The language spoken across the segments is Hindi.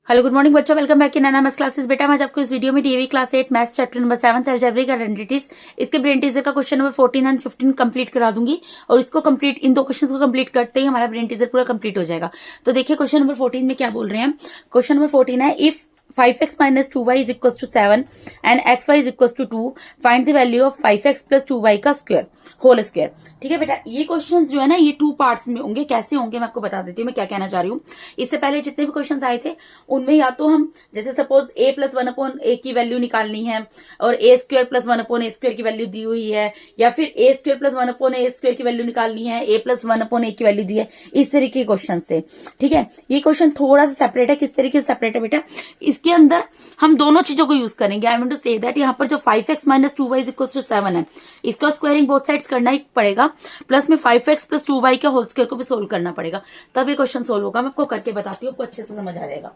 हेलो गुड मॉर्निंग बच्चों, welcome back in maths classes. बेटा मैं आज आपको इस वीडियो में DAV class 8 maths chapter number 7 algebraic identities इसके ब्रेन टीजर का क्वेश्चन नंबर 14 एंड 15 कंप्लीट करा दूंगी। और इसको कंप्लीट इन दो क्वेश्चंस को कंप्लीट करते ही हमारा ब्रेन टीजर पूरा कंप्लीट हो जाएगा। तो देखिए क्वेश्चन नंबर 14 में क्या बोल रहे हैं। क्वेश्चन नंबर 14 है, if 5x minus 2y is equals to 7 and xy is equals to 2, find the value of 5x plus 2y का स्क्वायर होल स्क्वायर। ठीक है बेटा, ये क्वेश्चंस जो है ना ये टू पार्ट्स में होंगे। कैसे होंगे मैं आपको बता देती हूँ मैं क्या कहना चाह रही हूँ। इससे पहले जितने भी क्वेश्चंस आए थे उनमें या तो हम जैसे सपोज a प्लस 1/a की वैल्यू निकालनी है और a square plus 1/a square की वैल्यू दी हुई है, या फिर a square plus 1/a square की वैल्यू निकालनी है, a प्लस 1/a की वैल्यू दी है, इस तरीके के क्वेश्चन से। ठीक है, ये क्वेश्चन थोड़ा सा सेपरेट है। किस तरीके से सेपरेट है बेटा, इसके अंदर हम दोनों चीजों को यूज करेंगे। I want to say that यहाँ पर जो 5x minus 2y is equal to 7 है, इसका स्क्वायरिंग बोथ साइड्स करना ही पड़ेगा, प्लस में 5x प्लस 2y के होल स्क्वायर को भी सोल्व करना पड़ेगा, तब ये क्वेश्चन सोल्व होगा। मैं आपको करके बताती हूँ, आपको अच्छे से समझ आ जाएगा।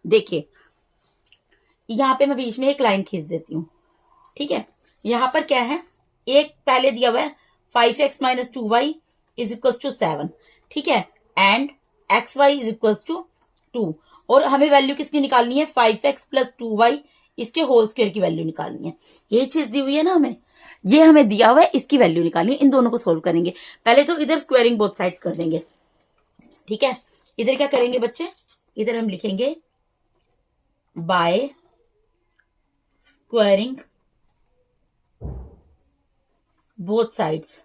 देखिए यहाँ पे मैं बीच में एक लाइन खींच देती हूँ। ठीक है, यहाँ पर क्या है, एक पहले दिया हुआ है 5x minus 2y is equal to 7। ठीक है, and xy is equal to 2, और हमें वैल्यू किसकी निकालनी है, 5x प्लस 2y इसके होल स्क्वायर की वैल्यू निकालनी है। यही चीज दी हुई है ना हमें, ये हमें दिया हुआ है, इसकी वैल्यू निकालनी है। इन दोनों को सोल्व करेंगे। पहले तो इधर स्क्वायरिंग बोथ साइड्स कर देंगे। ठीक है, इधर क्या करेंगे बच्चे, इधर हम लिखेंगे by squaring both sides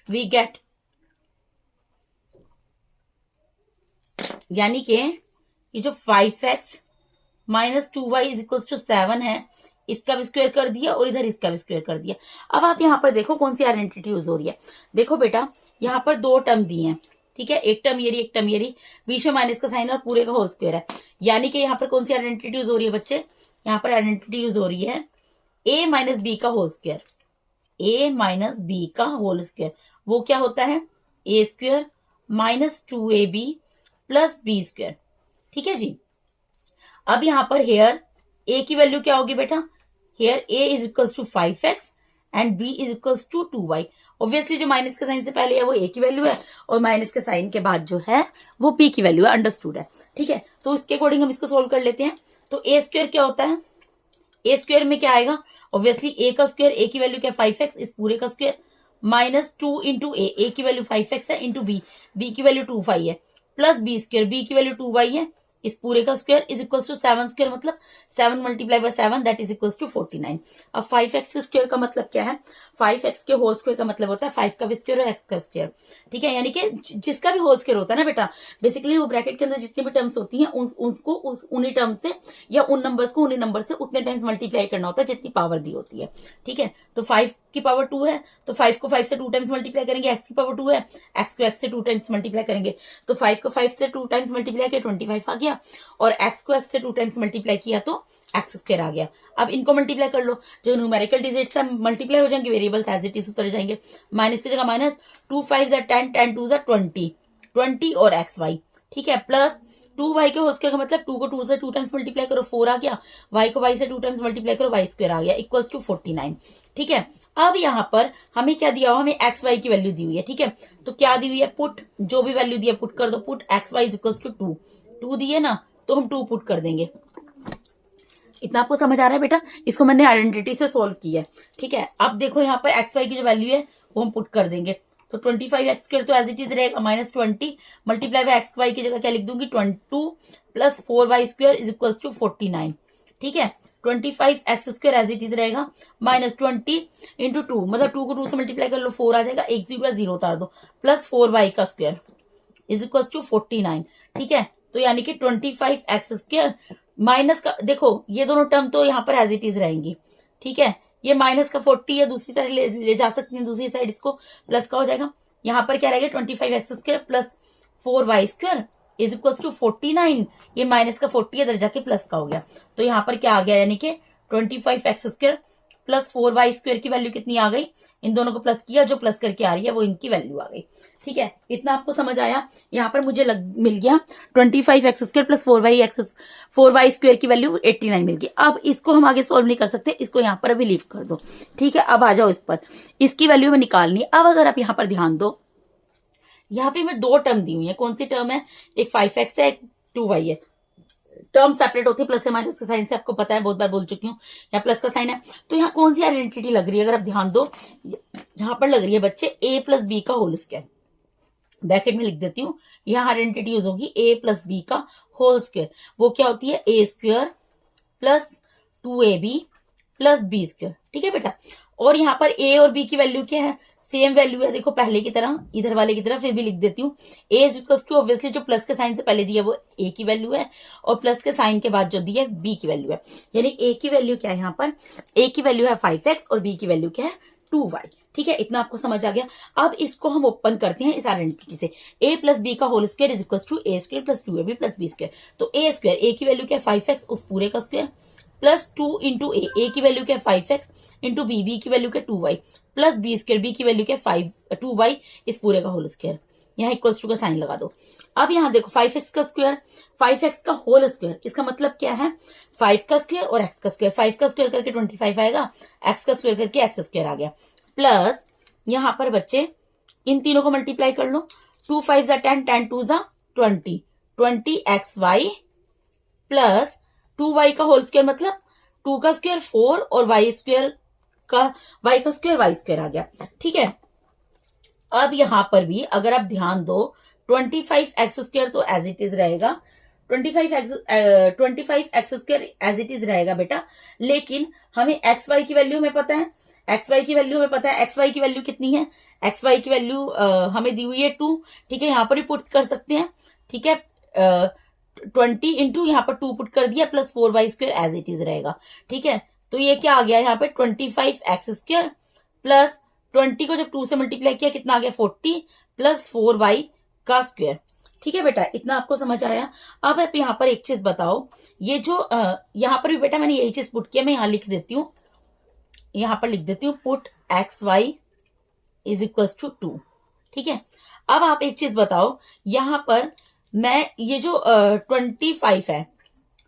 we get, यानी कि ये जो 5x minus 2y is equal to 7 है, इसका भी स्क्वायर कर दिया और इधर इसका भी स्क्वायर कर दिया। अब आप यहाँ पर देखो कौन सी आइडेंटिटी यूज हो रही है। देखो बेटा, यहाँ पर दो टर्म दिए हैं। ठीक है, एक टर्म ये रही, एक टर्म ये रही, बीच में माइनस का साइन और पूरे का होल स्क्वायर है। यानी कि यहाँ पर कौन सी आइडेंटिटी यूज हो रही है बच्चे, यहाँ पर आइडेंटिटी यूज हो रही है a माइनस बी का whole square. a minus b का होल स्क्वायर वो क्या होता है, a square minus 2ab plus b square. ठीक है जी। अब यहां पर हेयर a की वैल्यू क्या होगी बेटा, here a is equal to 5x and b is equal to 2y। Obviously जो माइनस के साइन से पहले है वो a की वैल्यू है, और माइनस के साइन के बाद जो है वो b की वैल्यू है। अंडरस्टूड है। ठीक है, तो इसके अकॉर्डिंग हम इसको सोल्व कर लेते हैं। तो a स्क्वायर क्या होता है, a स्क्वायर में क्या आएगा, ऑब्वियसली a का स्क्वायर, a की वैल्यू क्या 5x, इस पूरे का स्क्वायर माइनस 2 इंटू a की वैल्यू 5x है, इंटू b की वैल्यू 2y है, प्लस b स्क्वायर, b की वैल्यू 2y है, इस पूरे का square is equal to 7 square, मतलब 7 multiply by 7 that is equal to 49। अब 5x स्क्वायर का मतलब क्या है, 5x के होल स्क्वायर का मतलब होता है 5 का भी स्क्वायर और x का स्क्वायर। ठीक है, यानी कि जिसका भी होल स्क्वायर होता है ना बेटा, बेसिकली वो ब्रैकेट के अंदर जितनी भी टर्म्स होती हैं उनको उन्हीं टर्म से या उन नंबर्स को उन्हीं नंबर से उतने टाइम्स मल्टीप्लाई करना होता है जितनी पावर दी होती है। ठीक है, तो 5 की पावर 2 है, तो 5 को 5 से 2 टाइम्स मल्टीप्लाई करेंगे, x की पावर 2 है, x को x से 2 टाइम्स मल्टीप्लाई करेंगे, तो 5 को 5 से 2 टाइम्स मल्टीप्लाई किया 25 आ गया, और x को x से 2 टाइम्स मल्टीप्लाई किया तो x स्क्वायर आ गया। अब इनको मल्टीप्लाई कर लो, जो न्यूमेरिकल डिजिट्स है मल्टीप्लाई हो जाएंगे, वेरिएबल्स एज इट इज उतर जाएंगे। माइनस की जगह माइनस, 2 5 10, 10 2 20 और xy। ठीक है, प्लस 2y के होल स्क्वायर का मतलब 2 को 2 से 2 टाइम्स मल्टीप्लाई करो 4 आ गया, y को y से 2 टाइम्स मल्टीप्लाई करो y स्क्वायर आ गया इक्वल्स टू 49। ठीक है, अब यहां पर हमें क्या दिया हुआ, हमें एक्स वाई की वैल्यू दी हुई है। ठीक है, तो क्या दी हुई है, पुट, जो भी वैल्यू दी है पुट कर दो, put X Y is equals to 2, 2 दिए ना तो हम 2 पुट कर देंगे। इतना आपको समझ आ रहा है बेटा, इसको मैंने आइडेंटिटी से सोल्व किया है। ठीक है, अब देखो यहाँ पर एक्स वाई की जो वैल्यू है वो हम पुट कर देंगे, तो 25x स्क्वायर तो एज इट इज रहेगा minus 20 multiply by X Y की जगह क्या लिख दूंगी 22 plus 4y square is equal to 49। ठीक है, 25x square as it is रहेगा माइनस 20 इंटू 2, मतलब 2 को 2 से मल्टीप्लाई कर लो 4 आ जाएगा, एक जीरो जीरो उतार दो, प्लस 4y का स्क्वायर इज इक्वल टू 49। ठीक है, तो यानी कि 25x स्क्वायर माइनस का, देखो ये दोनों टर्म तो यहाँ पर एज इट इज रहेंगी। ठीक है, ये माइनस का 40 है, दूसरी साइड ले जा सकती है, दूसरी साइड इसको प्लस का हो जाएगा। यहाँ पर क्या रहेगा 25x square plus 4y square is equal to 49, ये माइनस का 40 इधर जाके प्लस का हो गया, तो यहाँ पर क्या आ गया, यानी कि 25x square plus 4y square की वैल्यू कितनी आ गई, इन दोनों को प्लस किया, जो प्लस करके आ रही है वो इनकी वैल्यू आ गई। ठीक है, इतना आपको समझ आया। यहाँ पर मुझे मिल गया 25x square plus 4y square की वैल्यू 89 मिल गई। अब इसको हम आगे सोल्व नहीं कर सकते, इसको यहाँ पर अभी लीव कर दो। ठीक है, अब आ जाओ इस पर, इसकी वैल्यू में निकालनी। अब अगर आप यहाँ पर ध्यान दो, यहाँ पे मैं 2 टर्म दी हुई है। कौन सी टर्म है? एक 5x है, एक 2y है। टर्म सेपरेट होती है प्लस या माइनस के साइन से, आपको पता है, बहुत बार बोल चुकी हूँ। यहाँ प्लस का साइन है, तो यहाँ कौन सी आइडेंटिटी लग रही है? अगर आप ध्यान दो, यहाँ पर लग रही है बच्चे a प्लस बी का होल स्क्वायर। ब्रैकेट में लिख देती हूँ, यहाँ आइडेंटिटी यूज होगी a प्लस बी का होल स्क्वायर। वो क्या होती है? a square plus 2ab plus b square. ठीक है बेटा। और यहाँ पर a और b की वैल्यू क्या है? सेम वैल्यू है, देखो पहले की तरह, इधर वाले की तरह। फिर भी लिख देती हूँ, a is equal to, obviously जो प्लस के साइन से पहले दिया वो a की वैल्यू है, और प्लस के साइन के बाद जो दी है b की वैल्यू है। यानी a की वैल्यू क्या है? यहाँ पर a की वैल्यू है 5x और b की वैल्यू क्या है? 2y। ठीक है, इतना आपको समझ आ गया। अब इसको हम ओपन करते हैं इस आइडेंटिटी से, a प्लस बी का whole square is equal to a square plus 2ab plus b square. तो a स्क्वायर, a की वैल्यू क्या है? 5x, उस पूरे का स्क्वायर, प्लस 2 इंटू ए की वैल्यू क्या है? 5x, इंटू बी की वैल्यू क्या है? 2y, plus b square, b की वैल्यू क्या है? 2y, इस पूरे का होल स्क्वायर। यहाँ इक्वल्स टू का साइन लगा दो। अब यहाँ देखो 5x का स्क्वायर, 5x का होल स्क्वायर, इसका मतलब क्या है? 5 का स्क्वायर और x का स्क्वायर। 5 का स्क्वायर करके 25 आएगा, x का स्क्वायर करके x स्क्वायर आ गया, प्लस यहाँ पर बच्चे इन तीनों को मल्टीप्लाई कर लो। 2 5 जा 10, 10 2 जा 20, 20xy प्लस 2y का होल स्क्वायर, मतलब 2 का स्क्वायर 4 और y स्क्वायर का y का स्क्वायर y स्क्वायर आ गया। ठीक है। अब यहां पर भी अगर आप ध्यान दो, 25x स्क्वायर तो एज इट इज रहेगा, 25x square as it is रहेगा बेटा। लेकिन हमें एक्स वाई की वैल्यू हमें पता है, एक्स वाई की वैल्यू हमें पता है। एक्स वाई की वैल्यू कितनी है? एक्स वाई की वैल्यू हमें दी हुई है 2। ठीक है, यहां पर भी पुट कर सकते हैं। ठीक है, 20 इंटू यहाँ पर 2 पुट कर दिया, plus 4y square as it is रहेगा। ठीक है, तो ये क्या आ गया यहाँ पे? 25x स्क्वायर प्लस 20 को जब 2 से मल्टीप्लाई किया कितना आ गया? 40 प्लस 4y का स्क्वायर। ठीक है बेटा, इतना आपको समझ आया। अब आप यहाँ पर एक चीज बताओ, ये जो यहाँ पर भी बेटा मैंने यही चीज पुट किया, मैं यहाँ लिख देती हूँ, यहाँ पर लिख देती हूँ put X Y is equal to 2। ठीक है, अब आप एक चीज बताओ, यहाँ पर मैं ये जो 25 है,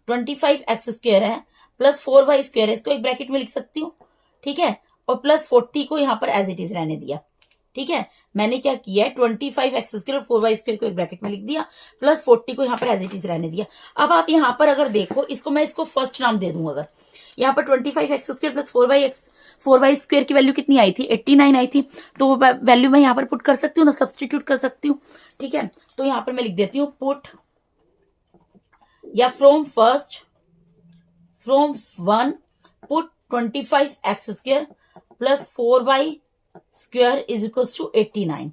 25x स्क्वायर है प्लस 4y स्क्वायर है, इसको एक ब्रैकेट में लिख सकती हूँ। ठीक है, और प्लस 40 को यहाँ पर एज इट इज रहने दिया। ठीक है, मैंने क्या किया है? 25x स्क्वायर और 4y स्क्वायर को एक ब्रैकेट में लिख दिया, प्लस 40 को यहाँ पर एज इट इज रहने दिया। अब आप यहाँ पर अगर देखो, इसको मैं इसको फर्स्ट नाम दे दूंगा। अगर यहाँ पर 25x square plus 4y square की वैल्यू कितनी आई थी? 89 आई थी। तो वो वैल्यू मैं यहाँ पर पुट कर सकती हूँ ना, सब्सटीट्यूट कर सकती हूँ। ठीक है, तो यहाँ पर मैं लिख देती हूँ पुट, या from 1 put 25x square plus 4y square is equal to 89।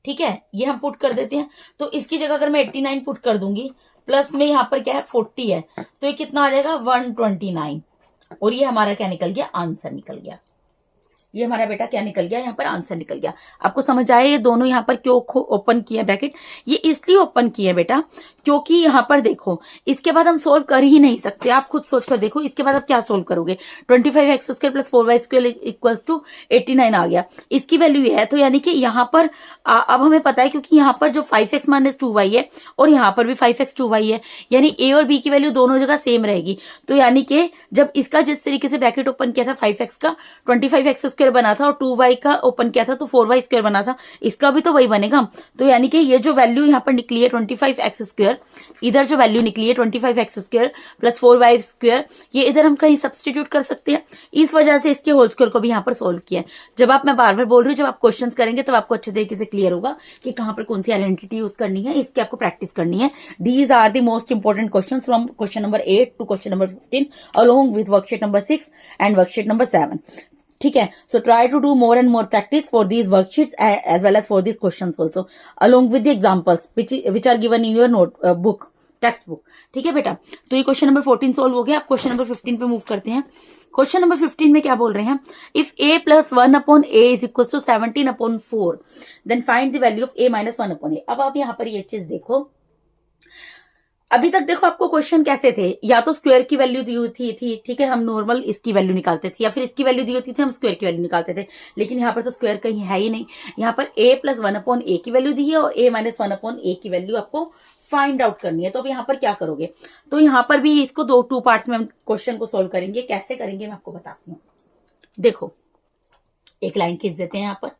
ठीक है, ये हम पुट कर देते हैं। तो इसकी जगह अगर मैं 89 पुट कर दूंगी, प्लस में यहाँ पर क्या है? 40 है, तो ये कितना आ जाएगा? 129। और ये हमारा क्या निकल गया? आंसर निकल गया। ये हमारा बेटा क्या निकल गया? यहाँ पर आंसर निकल गया। आपको समझ आया ये दोनों यहाँ पर क्यों ओपन किया ब्रैकेट? ये इसलिए ओपन किया बेटा क्योंकि यहाँ पर देखो, इसके बाद हम सोल्व कर ही नहीं सकते। आप खुद सोच कर देखो, इसके बाद आप क्या सोल्व करोगे? 25x square plus 4y square equals to 89 आ गया, इसकी वैल्यू ये है। तो यानी कि यहाँ पर अब हमें पता है, क्योंकि यहाँ पर जो 5x माइनस 2y है और यहाँ पर भी 5x 2y है, यानी a और b की वैल्यू दोनों जगह सेम रहेगी। तो यानी कि जब इसका जिस तरीके से ब्रैकेट ओपन किया था 5x का, 25x स्क्वायर बना था, और 2y का ओपन किया था तो 4y स्क्वायर बना था, इसका भी तो वही बनेगा। तो यानी कि ये जो वैल्यू यहाँ पर निकली है 25x स्क्वायर, इधर जो वैल्यू निकली है 25x square plus 4y square, ये इधर हम कहीं सब्सटीट्यूट कर सकते हैं। इस वजह से इसके होल स्क्वायर को भी यहाँ पर सोल्व किया है। जब आप, मैं बार बार बोल रही हूँ, जब आप क्वेश्चन करेंगे तब आपको अच्छे तरीके से क्लियर होगा कि कहाँ पर कौन सी आइडेंटिटी यूज करनी है, इसकी आपको प्रैक्टिस करनी है। These are the most important question from question number 8 to question number 15 along with worksheet number 6 and worksheet number 7। ठीक है, so try to do more and more practice for these worksheets as well as for these questions also along with the examples which are given in your notebook, textbook. ठीक है बेटा, तो ये क्वेश्चन नंबर 14 सोल्व हो गया। आप क्वेश्चन नंबर 15 पे मूव करते हैं। क्वेश्चन नंबर 15 में क्या बोल रहे हैं? If a plus 1 upon a is equal to 17 upon 4 then find the value of a minus 1 upon a। अब आप यहाँ पर ये चीज देखो, अभी तक देखो आपको क्वेश्चन कैसे थे, या तो स्क्वायर की वैल्यू दी हुई थी, ठीक है, हम नॉर्मल इसकी वैल्यू निकालते थे, या फिर इसकी वैल्यू दी होती थी, हम स्क्वायर की वैल्यू निकालते थे। लेकिन यहाँ पर तो स्क्वायर कहीं है ही नहीं। यहाँ पर a प्लस 1 अपॉन a की वैल्यू दी है और a माइनस 1 अपॉन a की वैल्यू आपको फाइंड आउट करनी है। तो अब यहाँ पर क्या करोगे? तो यहाँ पर भी इसको टू पार्ट्स में हम क्वेश्चन को सोल्व करेंगे। कैसे करेंगे मैं आपको बताती हूँ। देखो, एक लाइन खींच देते हैं यहाँ पर।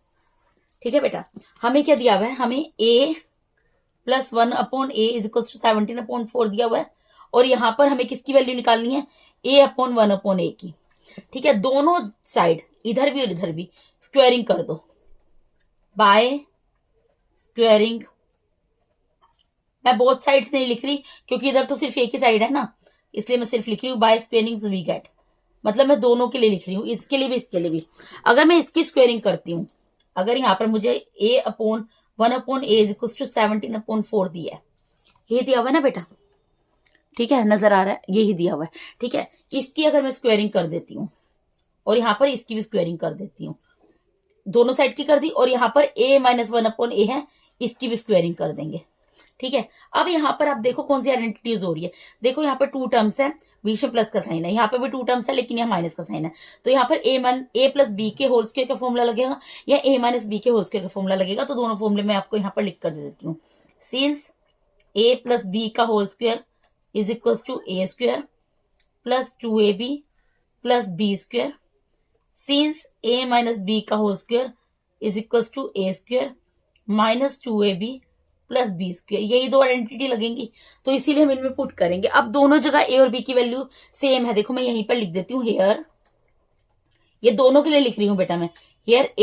ठीक है बेटा, हमें क्या दिया हुआ है, हमें a प्लस 1/a = 17/4 दिया हुआ है, और यहां पर हमें किसकी वैल्यू निकालनी है, a/1/a की। ठीक है, दोनों साइड इधर भी और इधर भी स्क्वायरिंग कर दो बाय स्क्वायरिंग। मैं बोथ साइड्स नहीं लिख रही क्योंकि इधर तो सिर्फ एक ही साइड है ना, इसलिए मैं सिर्फ लिख रही हूँ बाय स्क्वायरिंग वी गेट, मतलब मैं दोनों के लिए लिख रही हूँ, इसके लिए भी इसके लिए भी। अगर मैं इसकी स्क्वायरिंग करती हूँ, अगर यहाँ पर मुझे a/1/a = 17/4 दिया है, ये दिया हुआ है ना बेटा, ठीक है, नजर आ रहा है, यही दिया हुआ है। ठीक है, इसकी अगर मैं स्क्वायरिंग कर देती हूँ और यहाँ पर इसकी भी स्क्वायरिंग कर देती हूँ, दोनों साइड की कर दी, और यहाँ पर a-1/a है, इसकी भी स्क्वायरिंग कर देंगे। ठीक है, अब यहाँ पर आप देखो कौन सी आइडेंटिटीज हो रही है। देखो यहाँ पर 2 टर्म्स है, बीच में प्लस का साइन है, यहाँ पे भी 2 टर्म्स है लेकिन यहाँ माइनस का साइन है। तो यहाँ पर a+b के होल स्क्वायर का फॉर्मूला लगेगा या a-b के होल स्क्वायर का फॉर्मूला लगेगा, तो दोनों फॉर्मूले मैं आपको यहाँ पर लिख कर दे देती हूँ। सिंस a+b का whole square = a² + 2ab + b², since a-b का whole square = a² - 2ab + b², यही दो आइडेंटिटी लगेंगी, तो इसीलिए हम इनमें पुट करेंगे। अब दोनों जगह a और b की वैल्यू सेम है, देखो मैं यहीं पर लिख देती हूँ हेयर, ये दोनों के लिए लिख रही हूँ बेटा मैं, हेयर a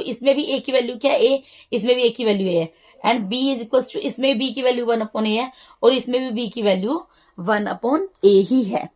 इसमें भी a की वैल्यू क्या है, a, इसमें भी a की वैल्यू है, एंड b इसमें b की वैल्यू 1/a है और इसमें भी b की वैल्यू 1/a ही है।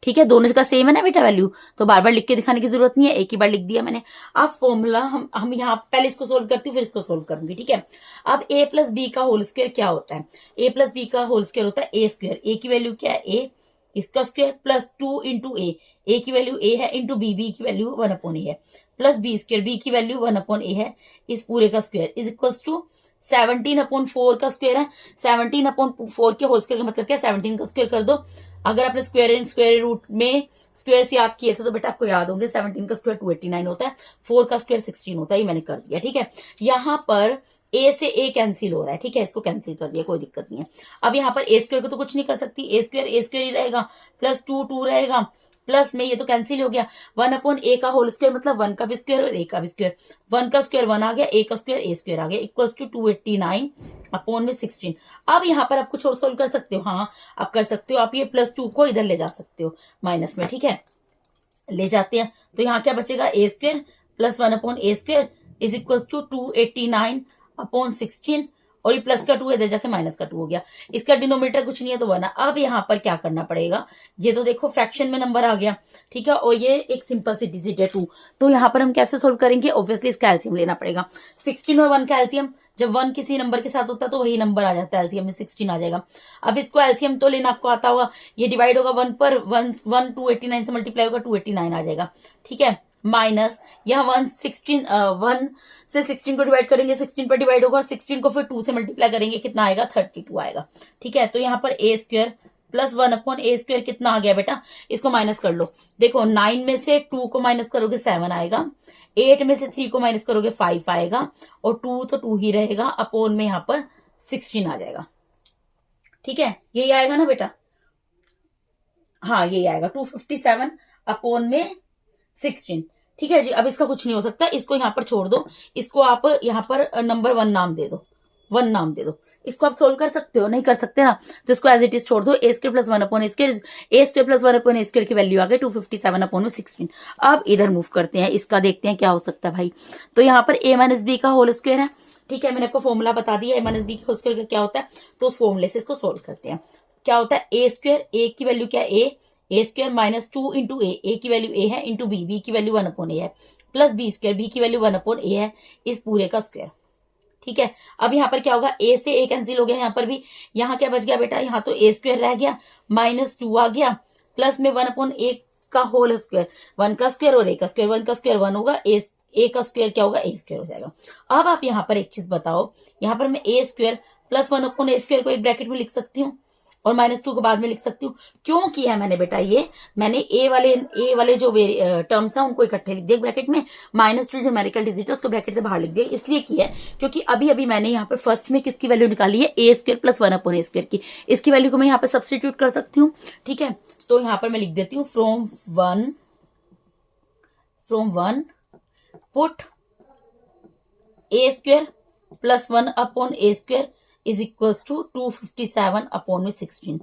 ठीक है, दोनों का सेम है ना बेटा वैल्यू, तो बार बार लिख के दिखाने की जरूरत नहीं है, एक ही बार लिख दिया मैंने। अब फॉर्मूला हम यहाँ पहले इसको सोल्व करती हूँ फिर इसको सोल्व करूंगी। ठीक है, अब a+b का होल स्क्वायर क्या होता है, a+b का होल स्क्वायर होता है a², a की वैल्यू क्या है a, इसका स्क्वायर प्लस 2 × a की वैल्यू a है, इंटू b की वैल्यू 1/a है, प्लस b² b की वैल्यू 1/a है, इस पूरे का स्क्वायर = 17/4 का स्क्वायर है। 17/4 के होल स्क्वायर का मतलब क्या है, 17 का स्क्वायर कर दो। अगर आपने स्क्वायर रूट में स्क्वायर से याद किए थे तो बेटा आपको याद होंगे, 17 का स्क्वायर 289 होता है, 4 का स्क्वायर 16 होता है, ये मैंने कर दिया। ठीक है, यहाँ पर a से a कैंसिल हो रहा है, ठीक है, इसको कैंसिल कर दिया, कोई दिक्कत नहीं है। अब यहाँ पर a² को तो कुछ नहीं कर सकती, a² ही रहेगा, प्लस 2 रहेगा, प्लस में ये तो कैंसिल हो गया, 1/a का होल स्क्वायर मतलब 1 का भी स्क्वायर और a का भी स्क्वायर, 1 का स्क्वायर 1 आ गया, a का स्क्वायर a² आ गया, = 289/16। अब यहाँ पर आप कुछ और सोल्व कर सकते हो, हाँ आप कर सकते हो, आप ये +2 को इधर ले जा सकते हो माइनस में। ठीक है, ले जाते हैं तो यहाँ क्या बचेगा, a² + 1/a² = 289/16, और ये प्लस का 2 इधर जाके माइनस का 2 हो गया, इसका डिनोमिनेटर कुछ नहीं है तो 1। अब यहाँ पर क्या करना पड़ेगा, ये तो देखो फ्रैक्शन में नंबर आ गया, ठीक है, और ये एक सिंपल सी डिजिट है 2, तो यहाँ पर हम कैसे सोल्व करेंगे, ऑब्वियसली इसका एलसीएम लेना पड़ेगा। 16 और 1 का एलसीएम, जब 1 किसी नंबर के साथ होता है तो वही नंबर आ जाता है, एलसीएम में 16 आ जाएगा। अब इसको एलसीएम तो लेना आपको आता होगा, ये डिवाइड होगा 1 पर, 1 289 से मल्टीप्लाई होगा, 289 आ जाएगा। ठीक है, माइनस यहाँ 1 से 16 को डिवाइड करेंगे, 16 पर डिवाइड होगा, 16 को फिर 2 से मल्टीप्लाई करेंगे, कितना आएगा, 32 आएगा। ठीक है, तो यहाँ पर a² + 1/a² कितना आ गया बेटा, इसको माइनस कर लो। देखो 9 में से 2 को माइनस करोगे 7 आएगा, 8 में से 3 को माइनस करोगे 5 आएगा, और 2 तो 2 ही रहेगा, अपॉन में यहाँ पर 16 आ जाएगा। ठीक है, यही आएगा ना बेटा, हाँ यही आएगा 257/16। ठीक है जी, अब इसका कुछ नहीं हो सकता, इसको यहाँ पर छोड़ दो, इसको आप यहाँ पर नंबर 1 नाम दे दो, 1 नाम दे दो। इसको आप सोल्व कर सकते हो, नहीं कर सकते ना, तो इसको एज इट इज छोड़ दो, a² + 1/a², a² + 1/a² की वैल्यू आ गई 257/16। अब इधर मूव करते हैं, इसका देखते हैं क्या हो सकता है भाई। तो यहाँ पर a - b का होल स्क्वायर है, ठीक है, मैंने आपको फॉर्मूला बता दिया a - b के होल स्क्वायर का क्या होता है, तो उस फॉर्मूले से इसको सोल्व करते हैं। क्या होता है, a², a की वैल्यू क्या है a² - 2 × a की वैल्यू a है, इंटू b की वैल्यू 1/a है, प्लस b² b की वैल्यू 1/a है, इस पूरे का स्क्वायर। ठीक है, अब यहाँ पर क्या होगा, a से a कैंसिल हो गया, यहाँ पर भी, यहाँ क्या बच गया बेटा, यहाँ तो a² रह गया, -2 आ गया, प्लस में 1/a का होल स्क्वायर, 1 का स्क्वायर और a का स्क्वायर, 1 का स्क्वायर 1 होगा, a का स्क्वायर क्या होगा, a² हो जाएगा। अब आप यहाँ पर एक चीज बताओ, यहाँ पर मैं a² + 1/a² को एक ब्रैकेट में लिख सकती हूँ और -2 को बाद में लिख सकती हूँ। क्यों किया मैंने बेटा ये, मैंने ए वाले जो टर्म्स हैं उनको इकट्ठे लिख दिया ब्रैकेट में, -2 जो न्यूमेरिकल डिजिट है उसको ब्रैकेट से बाहर लिख दिया, इसलिए किया है क्योंकि अभी अभी मैंने यहाँ पर फर्स्ट में किसकी वैल्यू निकाली है, a² + 1/a² की, इसकी वैल्यू को मैं यहाँ पर सब्सटीट्यूट कर सकती हूँ। ठीक है, तो यहाँ पर मैं लिख देती हूँ from one put a square plus 1 upon a square is equals to 257 upon में 16।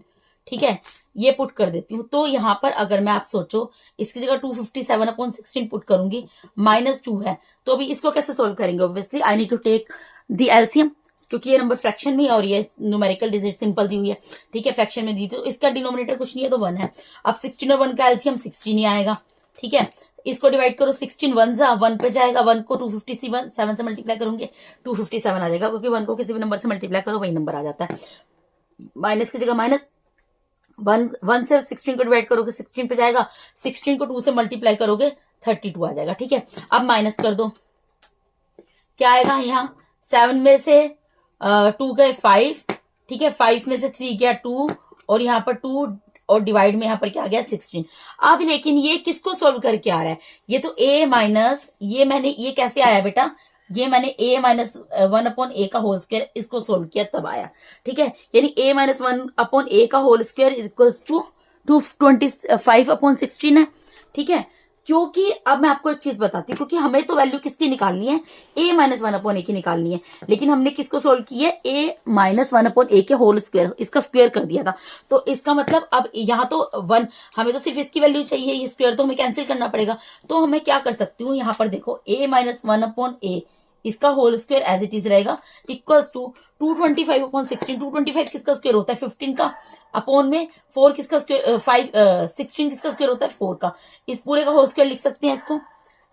ठीक है, ये पुट कर देती हूँ। तो यहाँ पर अगर मैं आप सोचो इसकी जगह 257 अपॉन 16 पुट करूंगी, -2 है, तो अभी इसको कैसे सोल्व करेंगे? Obviously I need to take the LCM, क्योंकि ये नंबर फ्रैक्शन में और ये न्यूमेरिकल डिजिट सिंपल दी हुई है। ठीक है, फ्रैक्शन में दी तो इसका डिनोमिनेटर कुछ नहीं है तो 1 है। अब 16 और 1 का एलसीएम 16 ही आएगा। ठीक है, इसको डिवाइड करो, 16 1 जा 1 पे जाएगा, 1 को 257 से मल्टीप्लाई करूंगे 257 आ जाएगा, क्योंकि 1 को किसी भी नंबर से मल्टीप्लाई करो वही नंबर आ जाता है। माइनस की जगह माइनस, 1 से 16 को डिवाइड करोगे 16 पे जाएगा, 16 को 2 से मल्टीप्लाई करोगे 32 आ जाएगा। ठीक है, अब माइनस कर दो, क्या आएगा यहाँ? 7 में से 2 गए 5, ठीक है, 5 में से 3 गया 2, और यहाँ पर 2 और डिवाइड में यहाँ पर क्या आ गया 16। अब लेकिन ये किसको सोल्व करके आ रहा है? ये तो a माइनस, ये कैसे आया बेटा? ये मैंने a माइनस 1 अपॉन ए का होल स्क्वायर इसको सोल्व किया तब आया। ठीक है, यानी a माइनस 1 अपॉन ए का whole square is equals to 225 upon 16 है। ठीक है, क्योंकि अब मैं आपको एक चीज बताती हूँ, क्योंकि हमें तो वैल्यू किसकी निकालनी है? a माइनस 1 अपॉन ए की निकालनी है, लेकिन हमने किसको सोल्व की है? a माइनस 1 अपॉन ए के होल स्क्वायर, इसका स्क्वायर कर दिया था। तो इसका मतलब अब यहाँ तो 1, हमें तो सिर्फ इसकी वैल्यू चाहिए, ये स्क्वायर तो हमें कैंसिल करना पड़ेगा। तो हमें क्या कर सकती हूँ, यहाँ पर देखो a माइनस 1 अपॉन ए इसका whole square as it is रहेगा इक्वल्स टू 225 अपॉन 16। 225 किसका स्क्वायर होता है? 15 का, अपॉन में 4 किसका स्क्वायर 16 किसका स्क्वायर होता है? 4 का। इस पूरे का होल स्क्वायर लिख सकते हैं इसको।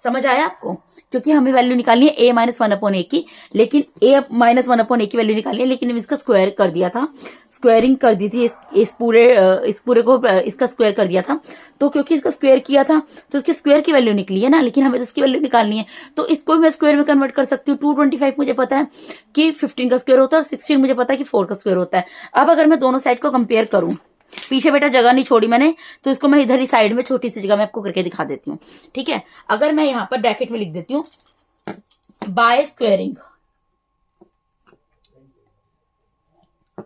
समझ आया आपको? क्योंकि हमें वैल्यू निकालनी है a माइनस 1 अपॉन ए की, लेकिन a माइनस 1 अपॉन ए की वैल्यू निकालनी है, लेकिन इसका स्क्वायर कर दिया था, स्क्वायरिंग कर दी थी, इस पूरे को इसका स्क्वायर कर दिया था। तो क्योंकि इसका स्क्वायर किया था तो इसके स्क्वायर की वैल्यू निकली है ना, लेकिन हमें तो इसकी वैल्यू निकालनी है, तो इसको भी मैं स्क्वायर में कन्वर्ट कर सकती हूँ। 225 मुझे पता है कि 15 का स्क्वायर होता है, और 16 मुझे पता है कि 4 का स्क्वायर होता है। अब अगर मैं दोनों साइड को कंपेयर करूं, पीछे बेटा जगह नहीं छोड़ी मैंने, तो इसको मैं इधर ही साइड में छोटी सी जगह में आपको करके दिखा देती हूँ। ठीक है, अगर मैं यहाँ पर ब्रैकेट में लिख देती हूँ बाय स्क्वायरिंग,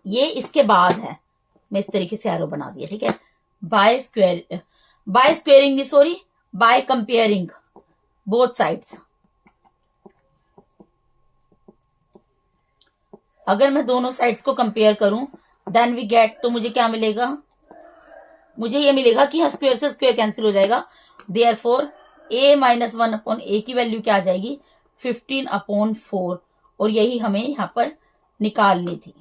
ये इसके बाद है, मैं इस तरीके से एरो बना दिया। ठीक है, बाय स्क्वायरिंग नहीं, sorry, by comparing both sides. अगर मैं दोनों साइड्स को कंपेयर करूं देन वी गेट, तो मुझे क्या मिलेगा? मुझे ये मिलेगा कि हाँ, स्क्वायर से स्क्वायर कैंसिल हो जाएगा, देयरफॉर a माइनस 1 अपॉन ए की वैल्यू क्या आ जाएगी? 15 अपॉन 4, और यही हमें यहाँ पर निकालनी थी।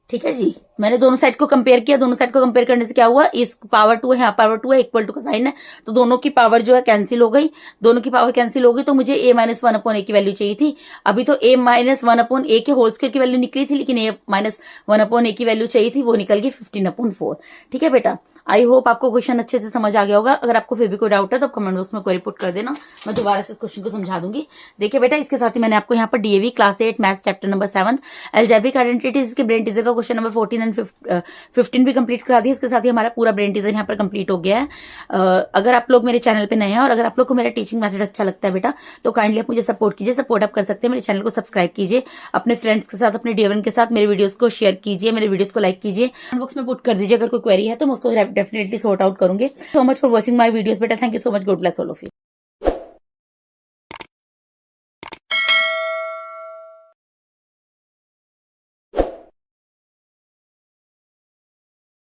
ठीक है जी, मैंने दोनों साइड को कंपेयर किया, दोनों साइड को कंपेयर करने से क्या हुआ? इस पावर 2 है, यहाँ पावर 2 है, इक्वल टू का साइन है, तो दोनों की पावर जो है कैंसिल हो गई, दोनों की पावर कैंसिल हो गई, तो मुझे a माइनस 1 अपॉन ए की वैल्यू चाहिए थी। अभी तो a माइनस 1 अपॉन ए के होल स्क्वायर की वैल्यू निकली थी, लेकिन a माइनस 1 अपॉन ए की वैल्यू चाहिए थी, वो निकल गई 15 अपॉन 4। ठीक है बेटा, आई होप आपको क्वेश्चन अच्छे से समझ आ गया होगा। अगर आपको फिर भी कोई डाउट है तो कमेंट बॉक्स में क्वेरी पुट कर देना, मैं दोबारा से इस क्वेश्चन को समझा दूंगी। देखिए बेटा, इसके साथ ही मैंने आपको यहाँ पर DAV class 8 maths chapter number 7 algebraic identities के ब्रेन टीजर का क्वेश्चन नंबर 14 एंड 15 भी कंप्लीट करा दिया। इसके साथ ही हमारा पूरा ब्रेन टीजर यहाँ पर कंप्लीट हो गया है। अगर आप लोग मेरे चैनल पे नए हैं और अगर आप लोग को मेरा टीचिंग मेथड अच्छा लगता है बेटा, तो काइंडली आप मुझे सपोर्ट कीजिए। सपोर्ट आप कर सकते हैं, मेरे चैनल को सब्सक्राइब कीजिए, अपने फ्रेंड्स के साथ, अपने डियर के साथ मेरे वीडियोस को शेयर कीजिए, मेरे वीडियोस को लाइक कीजिए, कमेंट बॉक्स में पुट कर दीजिए अगर कोई क्वेरी है तो मैं उसको डेफिनेटली सॉर्ट आउट करूंगी। So much for watching my videos बेटा, thank you so much, God bless all of you.